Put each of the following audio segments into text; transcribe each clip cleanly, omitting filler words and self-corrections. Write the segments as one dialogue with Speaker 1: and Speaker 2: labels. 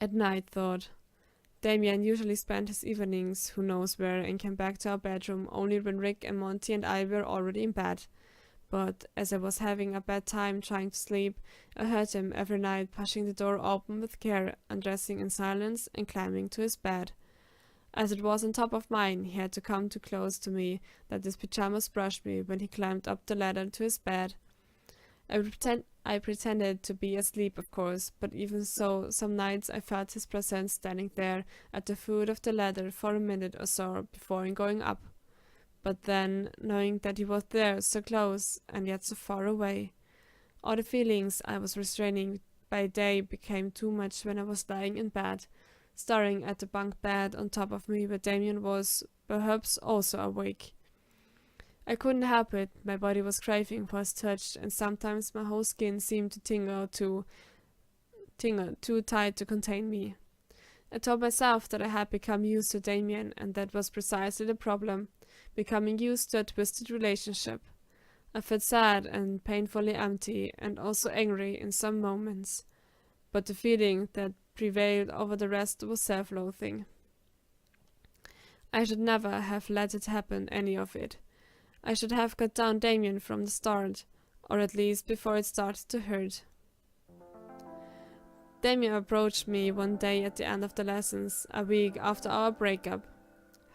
Speaker 1: At night, thought. Damien usually spent his evenings who knows where and came back to our bedroom only when Rick and Monty and I were already in bed. But as I was having a bad time trying to sleep, I heard him every night pushing the door open with care, undressing in silence and climbing to his bed. As it was on top of mine, he had to come too close to me that his pajamas brushed me when he climbed up the ladder to his bed. I pretended to be asleep, of course, but even so, some nights I felt his presence standing there at the foot of the ladder for a minute or so before going up. But then, knowing that he was there, so close, and yet so far away, all the feelings I was restraining by day became too much when I was lying in bed, staring at the bunk bed on top of me where Damien was, perhaps also awake. I couldn't help it, my body was craving for his touch, and sometimes my whole skin seemed to tingle too tight to contain me. I told myself that I had become used to Damien, and that was precisely the problem, becoming used to a twisted relationship. I felt sad and painfully empty, and also angry in some moments, but the feeling that prevailed over the rest was self-loathing. I should never have let it happen, any of it. I should have cut down Damien from the start, or at least before it started to hurt. Damien approached me one day at the end of the lessons, a week after our breakup.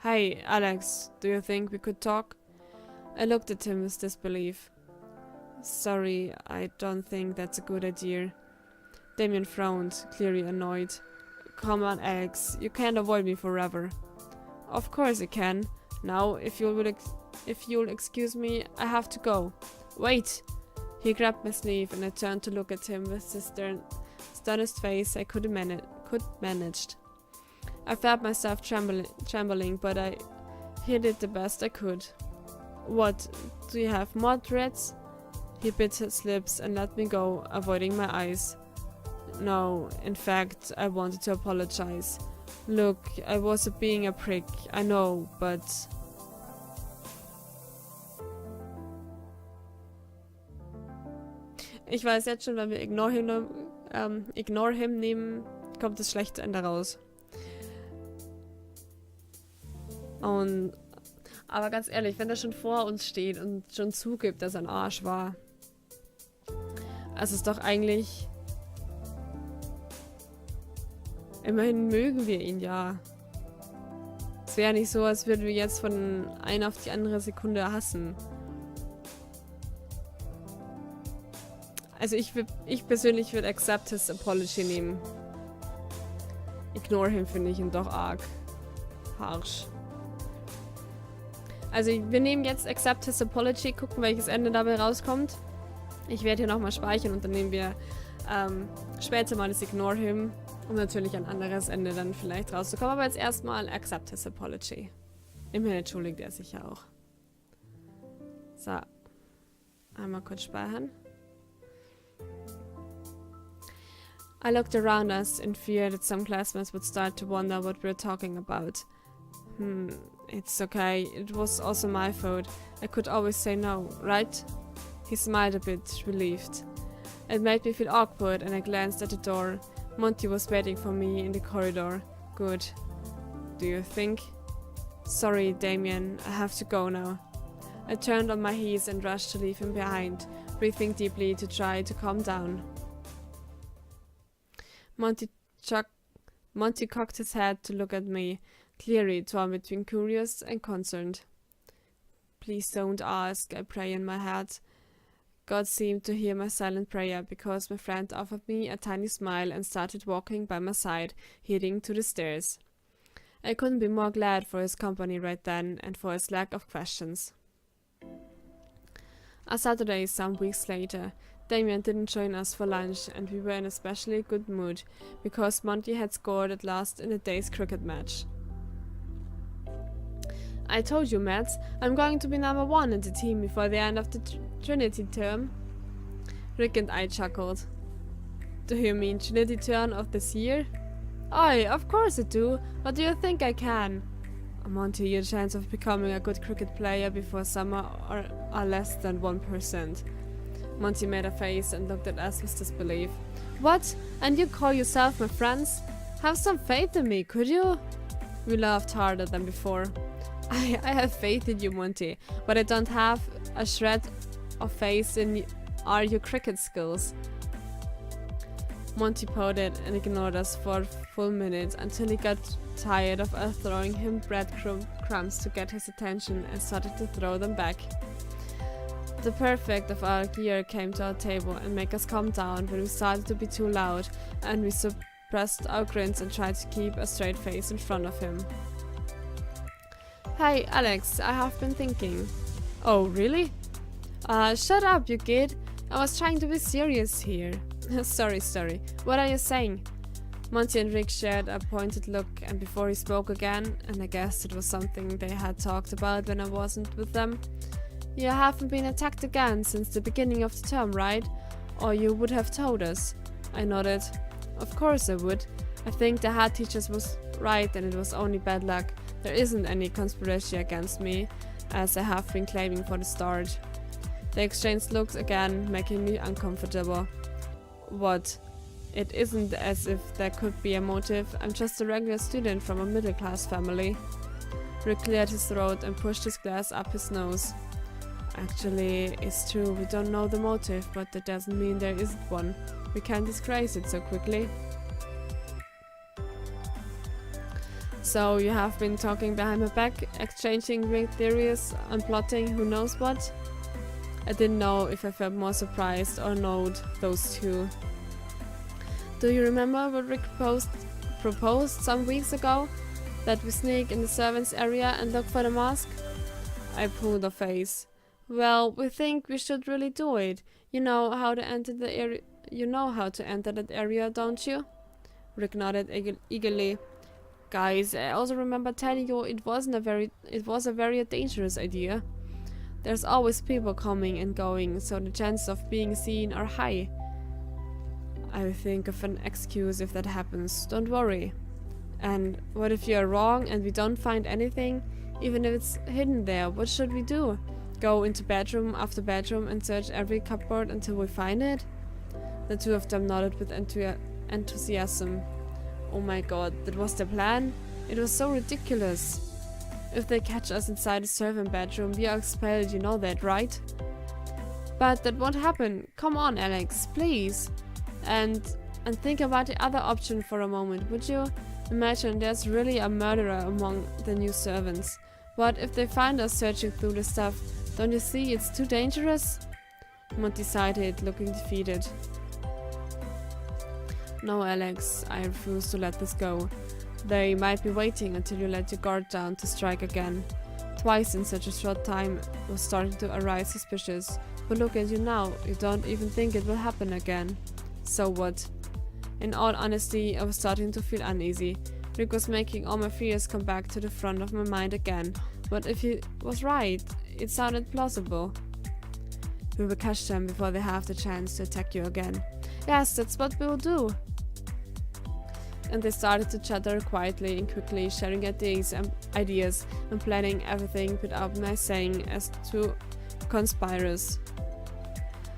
Speaker 1: "Hey, Alex, do you think we could talk?" I looked at him with disbelief. "Sorry, I don't think that's a good idea." Damien frowned, clearly annoyed. "Come on, Alex, you can't avoid me forever." "Of course I can. Now, if you'll excuse me, I have to go." "Wait!" He grabbed my sleeve and I turned to look at him with the sternest face I could managed. I felt myself trembling, but I hid it the best I could. "What, do you have more threats?" He bit his lips and let me go, avoiding my eyes. "No, in fact, I wanted to apologize. Look, I was being a prick, I know, but..." Ich weiß jetzt schon, wenn wir Ignore Him nehmen, kommt das schlechte Ende raus. Aber ganz ehrlich, wenn er schon vor uns steht und schon zugibt, dass er ein Arsch war, also ist doch eigentlich... Immerhin mögen wir ihn ja. Es wäre nicht so, als würden wir jetzt von einer auf die andere Sekunde hassen. Also ich persönlich würde accept his apology nehmen. Ignore him finde ich ihn doch arg harsh. Also wir nehmen jetzt accept his apology, gucken welches Ende dabei rauskommt. Ich werde hier nochmal speichern und dann nehmen wir später mal das Ignore him, um natürlich ein anderes Ende dann vielleicht rauszukommen. Aber jetzt erstmal accept his apology. Immerhin entschuldigt er sich ja auch. So. Einmal kurz speichern. I looked around us in fear that some classmates would start to wonder what we were talking about. It's okay, it was also my fault. I could always say no, right? He smiled a bit, relieved. It made me feel awkward and I glanced at the door. Monty was waiting for me in the corridor. Good. Do you think? Sorry, Damien, I have to go now. I turned on my heels and rushed to leave him behind, breathing deeply to try to calm down. Monty cocked his head to look at me, clearly torn between curious and concerned. Please don't ask, I pray in my head. God seemed to hear my silent prayer because my friend offered me a tiny smile and started walking by my side, heading to the stairs. I couldn't be more glad for his company right then and for his lack of questions. A Saturday some weeks later, Damien didn't join us for lunch and we were in especially good mood because Monty had scored at last in a day's cricket match. I told you, Matt, I'm going to be number 1 in the team before the end of the Trinity term. Rick and I chuckled. Do you mean Trinity term of this year? Aye, of course I do. What do you think I can? Monty, your chance of becoming a good cricket player before summer are less than 1%. Monty made a face and looked at us with disbelief. What? And you call yourself my friends? Have some faith in me, could you? We laughed harder than before. I have faith in you, Monty, but I don't have a shred of faith in your cricket skills. Monty pouted and ignored us for a full minute until he got tired of us throwing him breadcrumbs to get his attention and started to throw them back. The prefect of our GER came to our table and made us calm down when we started to be too loud, and we suppressed our grins and tried to keep a straight face in front of him. Hey, Alex, I have been thinking. Oh, really? Shut up, you kid. I was trying to be serious here. Sorry. What are you saying? Monty and Rick shared a pointed look, and before he spoke again, and I guess it was something they had talked about when I wasn't with them. You haven't been attacked again since the beginning of the term, right? Or you would have told us. I nodded. Of course I would. I think the head teacher was right and it was only bad luck. There isn't any conspiracy against me, as I have been claiming for the start. They exchanged looks again, making me uncomfortable. What? It isn't as if there could be a motive. I'm just a regular student from a middle-class family. Rick cleared his throat and pushed his glass up his nose. Actually, it's true, we don't know the motive, but that doesn't mean there isn't one. We can't disgrace it so quickly. So you have been talking behind my back, exchanging weird theories and plotting who knows what? I didn't know if I felt more surprised or annoyed, those two. Do you remember what Rick proposed some weeks ago? That we sneak in the servants' area and look for the mask? I pulled a face. Well, we think we should really do it. You know how to enter the area. You know how to enter that area, don't you? Rick nodded eagerly. Guys, I also remember telling you it was a very dangerous idea. There's always people coming and going, so the chances of being seen are high. I will think of an excuse if that happens. Don't worry. And what if you're wrong and we don't find anything? Even if it's hidden there, what should we do? Go into bedroom after bedroom and search every cupboard until we find it? The two of them nodded with enthusiasm. Oh my god, that was their plan? It was so ridiculous. If they catch us inside a servant bedroom, we are expelled, you know that, right? But that won't happen. Come on, Alex, please. And think about the other option for a moment, would you? Imagine there's really a murderer among the new servants. What if they find us searching through the stuff? Don't you see it's too dangerous? Monty sighed, looking defeated. No, Alex, I refuse to let this go. They might be waiting until you let your guard down to strike again. Twice in such a short time was starting to arise suspicious. But look at you now, you don't even think it will happen again. So what? In all honesty, I was starting to feel uneasy. Rick was making all my fears come back to the front of my mind again. What if he was right? It sounded plausible. We will catch them before they have the chance to attack you again. Yes, that's what we will do. And they started to chatter quietly and quickly, sharing ideas and planning everything without my saying as two conspirators.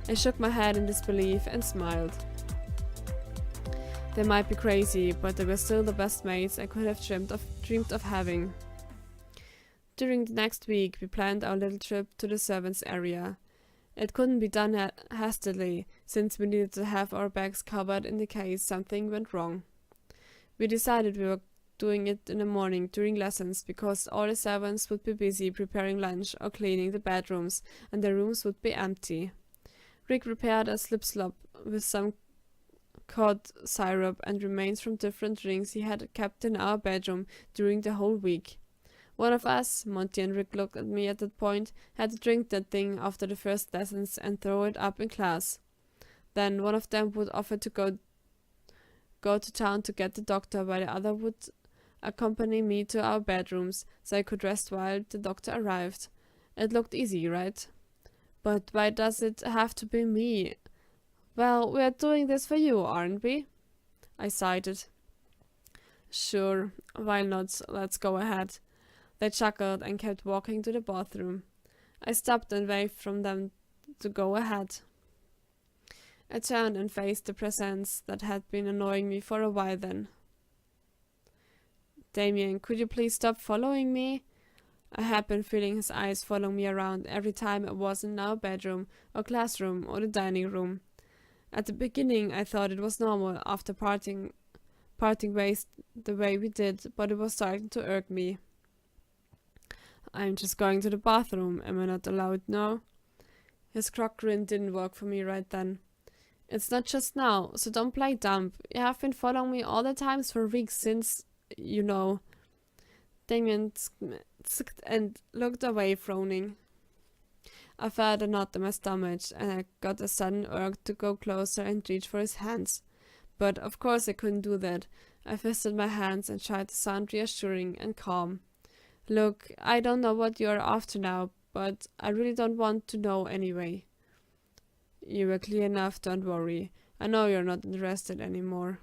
Speaker 1: I shook my head in disbelief and smiled. They might be crazy, but they were still the best mates I could have dreamed of having. During the next week, we planned our little trip to the servants' area. It couldn't be done hastily, since we needed to have our bags covered in the case something went wrong. We decided we were doing it in the morning during lessons because all the servants would be busy preparing lunch or cleaning the bedrooms, and the rooms would be empty. Rick prepared a slip-slop with some cod syrup and remains from different drinks he had kept in our bedroom during the whole week. One of us, Monty and Rick looked at me at that point, had to drink that thing after the first lessons and throw it up in class. Then one of them would offer to go to town to get the doctor, while the other would accompany me to our bedrooms so I could rest while the doctor arrived. It looked easy, right? But why does it have to be me? Well, we are doing this for you, aren't we? I sighed. Sure, why not? Let's go ahead. They chuckled and kept walking to the bathroom. I stopped and waved from them to go ahead. I turned and faced the presence that had been annoying me for a while then. Damien, could you please stop following me? I had been feeling his eyes following me around every time I was in our bedroom, or classroom, or the dining room. At the beginning, I thought it was normal after parting ways the way we did, but it was starting to irk me. I'm just going to the bathroom. Am I not allowed now? His crook grin didn't work for me right then. It's not just now, so don't play dumb. You have been following me all the times for weeks since, you know. Damien tsked and looked away, frowning. I felt a knot in my stomach, and I got a sudden urge to go closer and reach for his hands. But of course I couldn't do that. I fisted my hands and tried to sound reassuring and calm. Look, I don't know what you're after now, but I really don't want to know anyway. You were clear enough, don't worry. I know you're not interested anymore.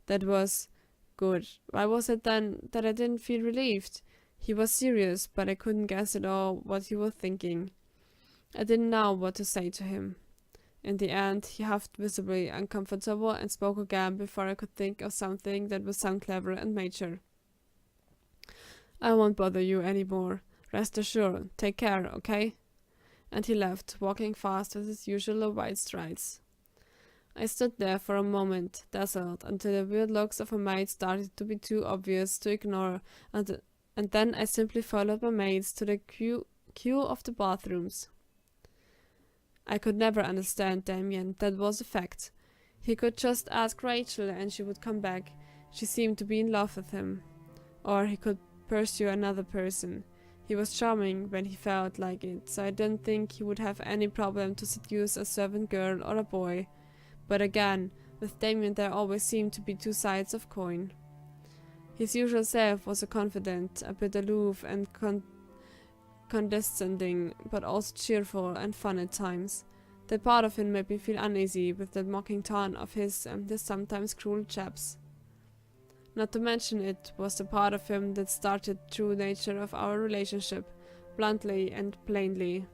Speaker 1: That was good. Why was it then that I didn't feel relieved? He was serious, but I couldn't guess at all what he was thinking. I didn't know what to say to him. In the end, he huffed visibly uncomfortable and spoke again before I could think of something that would sound clever and mature. I won't bother you anymore. Rest assured. Take care, okay? And he left, walking fast with his usual wide strides. I stood there for a moment, dazzled, until the weird looks of my mates started to be too obvious to ignore, and then I simply followed my mates to the queue of the bathrooms. I could never understand Damien, that was a fact. He could just ask Rachel and she would come back. She seemed to be in love with him. Or he could pursue another person. He was charming when he felt like it, so I didn't think he would have any problem to seduce a servant girl or a boy. But again, with Damien there always seemed to be two sides of coin. His usual self was a confident, a bit aloof and condescending, but also cheerful and fun at times. That part of him made me feel uneasy with that mocking tone of his and his sometimes cruel chaps. Not to mention it was the part of him that started the true nature of our relationship, bluntly and plainly.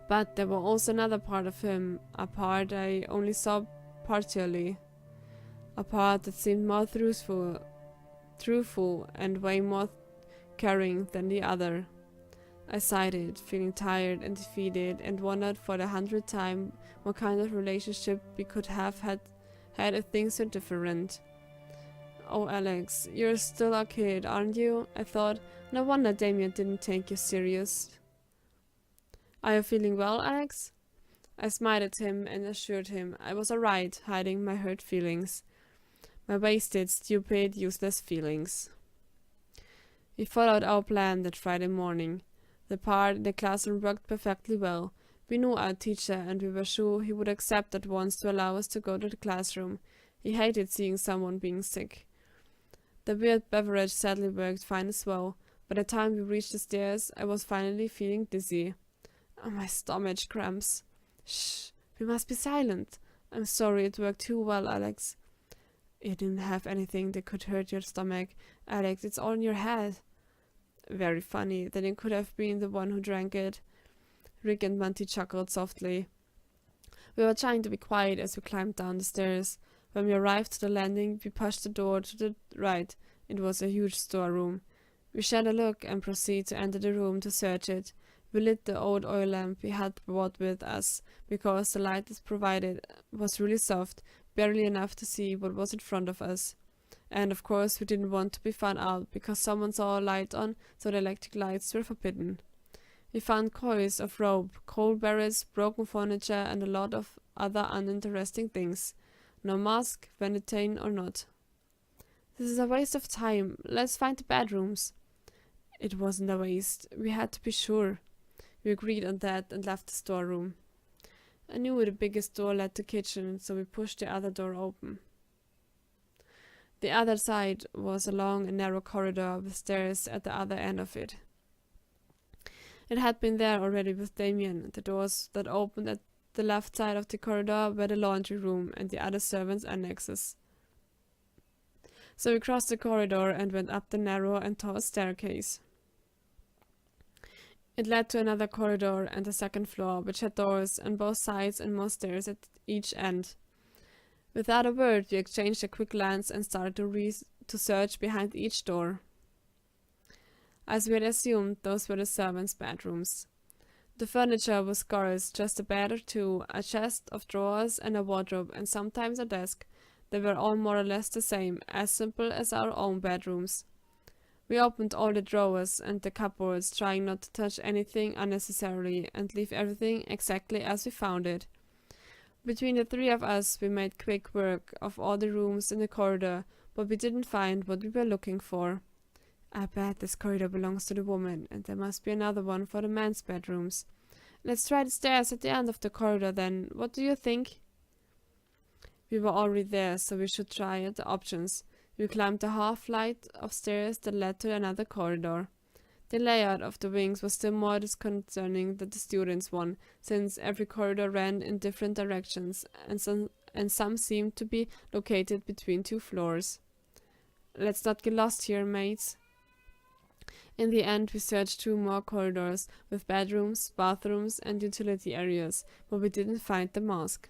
Speaker 1: But there was also another part of him, a part I only saw partially, a part that seemed more truthful and way more caring than the other. I sighed, feeling tired and defeated, and wondered for the 100th time what kind of relationship we could have had if things were different. Oh, Alex, you're still a kid, aren't you? I thought. No wonder Damien didn't take you serious. Are you feeling well, Alex? I smiled at him and assured him I was alright, hiding my hurt feelings. My wasted, stupid, useless feelings. We followed our plan that Friday morning. The part in the classroom worked perfectly well. We knew our teacher and we were sure he would accept at once to allow us to go to the classroom. He hated seeing someone being sick. The weird beverage sadly worked fine as well. By the time we reached the stairs, I was finally feeling dizzy. Oh, my stomach cramps. Shh, we must be silent. I'm sorry it worked too well, Alex. You didn't have anything that could hurt your stomach. Alex, it's all in your head. Very funny. Then you could have been the one who drank it. Rick and Monty chuckled softly. We were trying to be quiet as we climbed down the stairs. When we arrived to the landing, we pushed the door to the right. It was a huge storeroom. We shared a look and proceeded to enter the room to search it. We lit the old oil lamp we had brought with us, because the light it provided was really soft, barely enough to see what was in front of us. And of course we didn't want to be found out, because someone saw a light on, so the electric lights were forbidden. We found coils of rope, coal barrels, broken furniture, and a lot of other uninteresting things. No mask, Venetane or not. This is a waste of time. Let's find the bedrooms. It wasn't a waste. We had to be sure. We agreed on that and left the storeroom. I knew the biggest door led to the kitchen, so we pushed the other door open. The other side was a long and narrow corridor with stairs at the other end of it. It had been there already with Damien. The doors that opened at the left side of the corridor were the laundry room and the other servants' annexes. So we crossed the corridor and went up the narrow and tall staircase. It led to another corridor and a second floor, which had doors on both sides and more stairs at each end. Without a word, we exchanged a quick glance and started to to search behind each door. As we had assumed, those were the servants' bedrooms. The furniture was scarce, just a bed or two, a chest of drawers and a wardrobe, and sometimes a desk. They were all more or less the same, as simple as our own bedrooms. We opened all the drawers and the cupboards, trying not to touch anything unnecessarily, and leave everything exactly as we found it. Between the three of us, we made quick work of all the rooms in the corridor, but we didn't find what we were looking for. I bet this corridor belongs to the woman, and there must be another one for the men's bedrooms. Let's try the stairs at the end of the corridor then. What do you think? We were already there, so we should try at the options. We climbed the half-flight of stairs that led to another corridor. The layout of the wings was still more disconcerting than the students' one, since every corridor ran in different directions, and some seemed to be located between two floors. Let's not get lost here, mates. In the end, we searched 2 more corridors, with bedrooms, bathrooms, and utility areas, but we didn't find the mosque.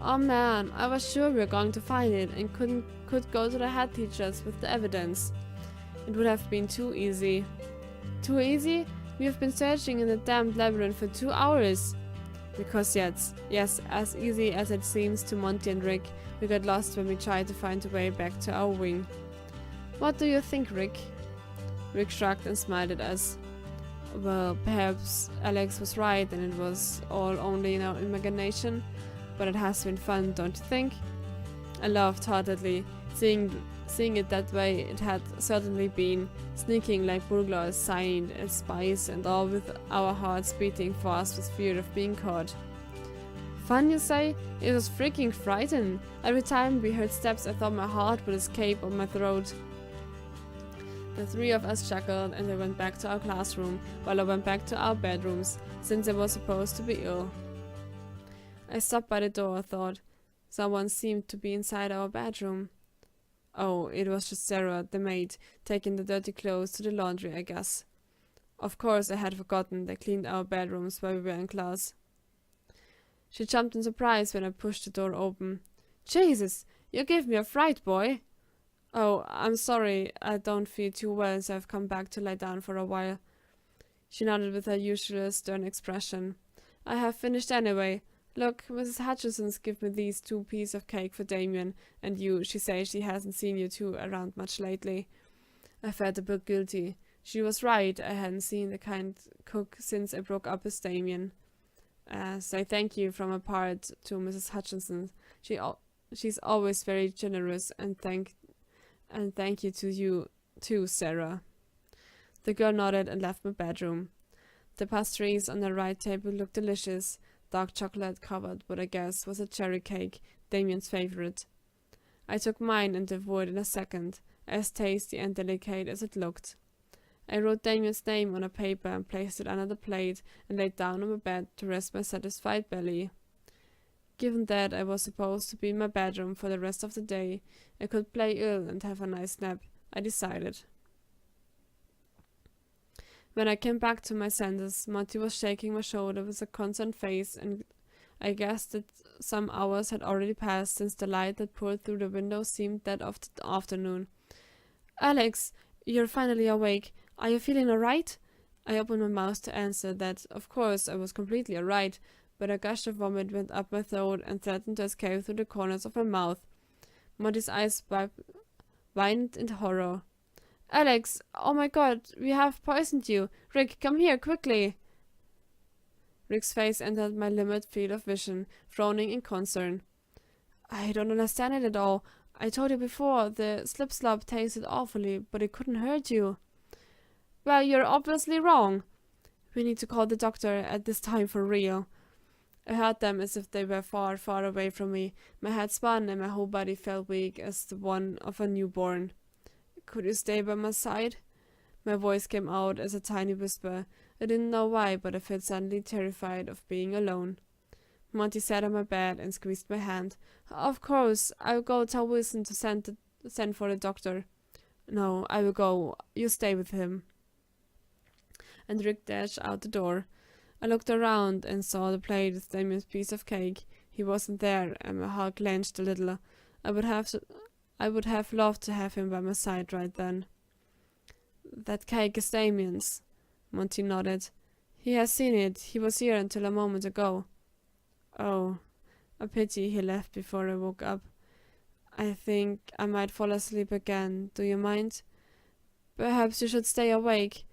Speaker 1: Oh man, I was sure we were going to find it, and could go to the head teachers with the evidence. It would have been too easy. Too easy? We have been searching in the damned labyrinth for 2 hours. Because yes, as easy as it seems to Monty and Rick, we got lost when we tried to find a way back to our wing. What do you think, Rick? Rick shrugged and smiled at us. Well, perhaps Alex was right and it was all only in our imagination, but it has been fun, don't you think? I laughed heartedly. Seeing it that way, it had certainly been, sneaking like burglars, signed and spies, and all with our hearts beating fast with fear of being caught. Fun, you say? It was freaking frightening. Every time we heard steps, I thought my heart would escape on my throat. The 3 of us chuckled, and I went back to our classroom, while I went back to our bedrooms, since I was supposed to be ill. I stopped by the door, thought. Someone seemed to be inside our bedroom. Oh, it was just Sarah, the maid, taking the dirty clothes to the laundry, I guess. Of course, I had forgotten they cleaned our bedrooms while we were in class. She jumped in surprise when I pushed the door open. Jesus, you gave me a fright, boy. Oh, I'm sorry, I don't feel too well, so I've come back to lie down for a while. She nodded with her usual stern expression. I have finished anyway. Look, Mrs. Hutchinson's give me these 2 pieces of cake for Damien, and you, she says she hasn't seen you 2 around much lately. I felt a bit guilty. She was right, I hadn't seen the kind cook since I broke up with Damien. Say thank you from my part to Mrs. Hutchinson. She's always very generous, and thank you to you too, Sarah. The girl nodded and left my bedroom. The pastries on the right table looked delicious. Dark chocolate covered what I guess was a cherry cake, Damien's favorite. I took mine and devoured in a second, as tasty and delicate as it looked. I wrote Damien's name on a paper and placed it under the plate and laid down on my bed to rest my satisfied belly. Given that I was supposed to be in my bedroom for the rest of the day, I could play ill and have a nice nap, I decided. When I came back to my senses, Monty was shaking my shoulder with a concerned face, and I guessed that some hours had already passed since the light that poured through the window seemed that of the afternoon. Alex, you're finally awake. Are you feeling all right? I opened my mouth to answer that, of course, I was completely all right, but a gush of vomit went up my throat and threatened to escape through the corners of my mouth. Monty's eyes widened in horror. Alex, oh my god, we have poisoned you. Rick, come here, quickly. Rick's face entered my limited field of vision, frowning in concern. I don't understand it at all. I told you before, the slip-slop tasted awfully, but it couldn't hurt you. Well, you're obviously wrong. We need to call the doctor at this time for real. I heard them as if they were far, far away from me. My head spun and my whole body felt weak as the one of a newborn. Could you stay by my side? My voice came out as a tiny whisper. I didn't know why, but I felt suddenly terrified of being alone. Monty sat on my bed and squeezed my hand. Of course, I'll go tell Wilson to send for the doctor. No, I will go. You stay with him. And Rick dashed out the door. I looked around and saw the plate with Damien's piece of cake. He wasn't there, and my heart clenched a little. I I would have loved to have him by my side right then. That cake is Damien's. Monty nodded. He has seen it. He was here until a moment ago. Oh, a pity he left before I woke up. I think I might fall asleep again. Do you mind? Perhaps you should stay awake.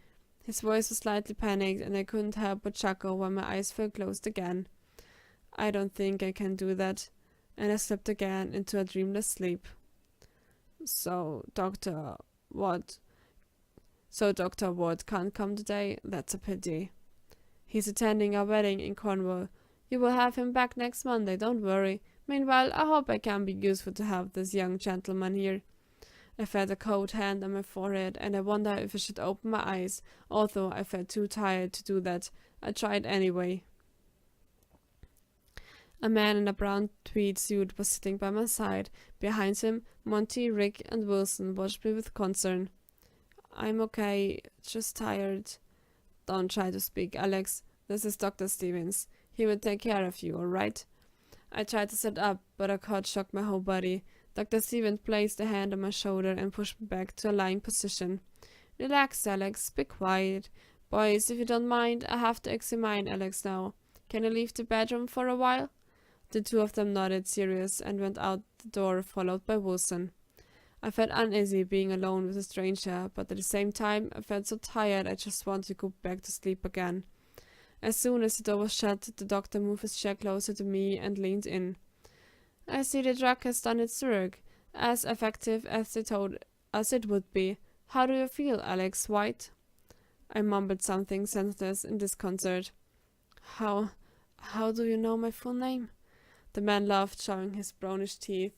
Speaker 1: His voice was slightly panicked, and I couldn't help but chuckle when my eyes fell closed again. I don't think I can do that, and I slipped again into a dreamless sleep. So, Dr. Watt can't come today? That's a pity. He's attending a wedding in Cornwall. You will have him back next Monday, don't worry. Meanwhile, I hope I can be useful to have this young gentleman here. I felt a cold hand on my forehead, and I wondered if I should open my eyes, although I felt too tired to do that. I tried anyway. A man in a brown tweed suit was sitting by my side. Behind him, Monty, Rick, and Wilson watched me with concern. I'm okay, just tired. Don't try to speak, Alex. This is Dr. Stevens. He will take care of you, all right? I tried to sit up, but a cold shocked my whole body. Dr. Stevens placed a hand on my shoulder and pushed me back to a lying position. Relax, Alex. Be quiet. Boys, if you don't mind, I have to examine Alex now. Can you leave the bedroom for a while? The two of them nodded serious and went out the door, followed by Wilson. I felt uneasy being alone with a stranger, but at the same time I felt so tired I just wanted to go back to sleep again. As soon as the door was shut, the doctor moved his chair closer to me and leaned in. I see the drug has done its work, as effective as they told us it would be. How do you feel, Alex White? I mumbled something senseless in disconcert. How do you know my full name? The man laughed, showing his brownish teeth.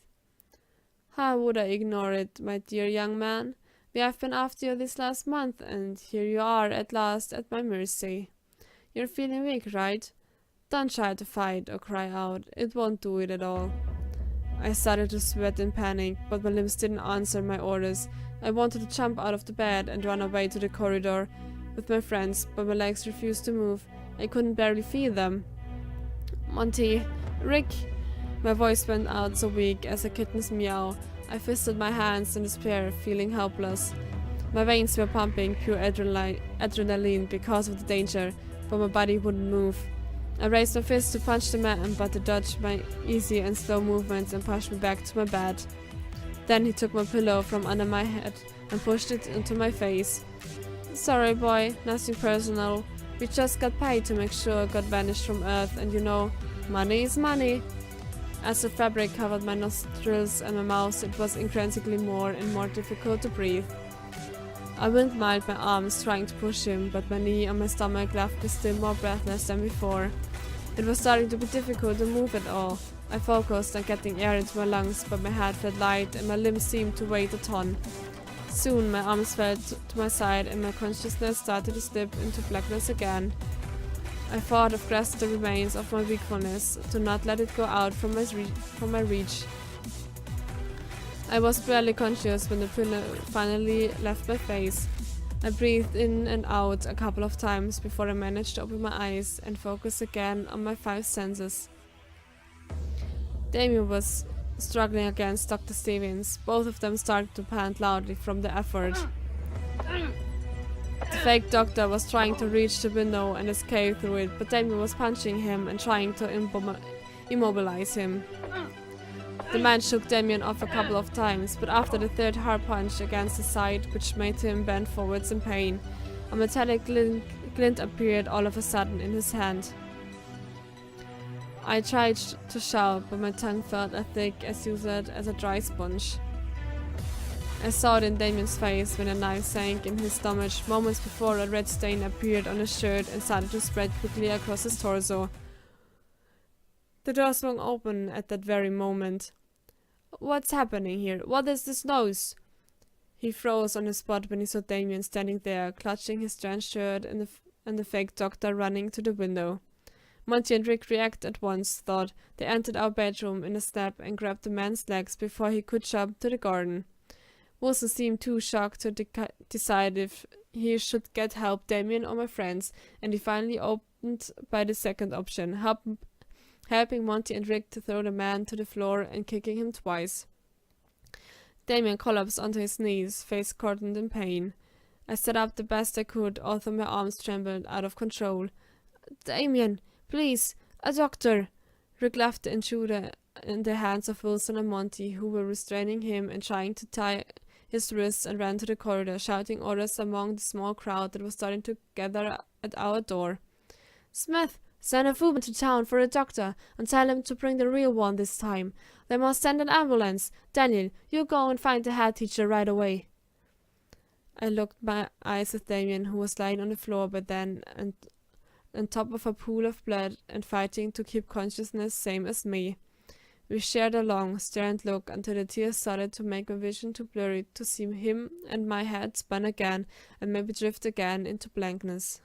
Speaker 1: How would I ignore it, my dear young man? We have been after you this last month, and here you are at last at my mercy. You're feeling weak, right? Don't try to fight or cry out. It won't do it at all. I started to sweat in panic, but my limbs didn't answer my orders. I wanted to jump out of the bed and run away to the corridor with my friends, but my legs refused to move. I couldn't barely feel them. Monty, Rick! My voice went out so weak as a kitten's meow. I fisted my hands in despair, feeling helpless. My veins were pumping pure adrenaline because of the danger, but my body wouldn't move. I raised my fist to punch the man, but he dodged my easy and slow movements and pushed me back to my bed. Then he took my pillow from under my head and pushed it into my face. Sorry, boy, nothing personal. We just got paid to make sure God vanished from Earth, and you know, money is money. As the fabric covered my nostrils and my mouth, it was increasingly more and more difficult to breathe. I windmilled my arms, trying to push him, but my knee and my stomach left me still more breathless than before. It was starting to be difficult to move at all. I focused on getting air into my lungs, but my head felt light and my limbs seemed to weigh a ton. Soon my arms fell to my side and my consciousness started to slip into blackness again. I thought of grasping the remains of my wakefulness, to not let it go out from my reach. I was barely conscious when the pillow finally left my face. I breathed in and out a couple of times before I managed to open my eyes and focus again on my 5 senses. Damien was struggling against Dr. Stevens. Both of them started to pant loudly from the effort. The fake doctor was trying to reach the window and escape through it, but Damien was punching him and trying to immobilize him. The man shook Damien off a couple of times, but after the third hard punch against his side, which made him bend forwards in pain, a metallic glint appeared all of a sudden in his hand. I tried to shout, but my tongue felt as thick as you said as a dry sponge. I saw it in Damien's face when a knife sank in his stomach. Moments before, a red stain appeared on his shirt and started to spread quickly across his torso. The door swung open at that very moment. What's happening here? What is this noise? He froze on the spot when he saw Damien standing there, clutching his drenched shirt and the fake doctor running to the window. Monty and Rick reacted at once, thought. They entered our bedroom in a snap and grabbed the man's legs before he could jump to the garden. Wilson seemed too shocked to decide if he should get help, Damien or my friends, and he finally opted by the second option, helping Monty and Rick to throw the man to the floor and kicking him twice. Damien collapsed onto his knees, face cordoned in pain. I sat up the best I could, although my arms trembled out of control. Damien, please, a doctor! Rick left the intruder in the hands of Wilson and Monty, who were restraining him and trying to tie his wrists, and ran to the corridor, shouting orders among the small crowd that was starting to gather at our door. Smith, send a woman to town for a doctor and tell him to bring the real one this time. They must send an ambulance. Daniel, you go and find the head teacher right away. I looked my eyes at Damien, who was lying on the floor by then and on top of a pool of blood and fighting to keep consciousness, same as me. We shared a long, stern look until the tears started to make my vision too blurry to see him, and my head spun again and maybe drift again into blankness.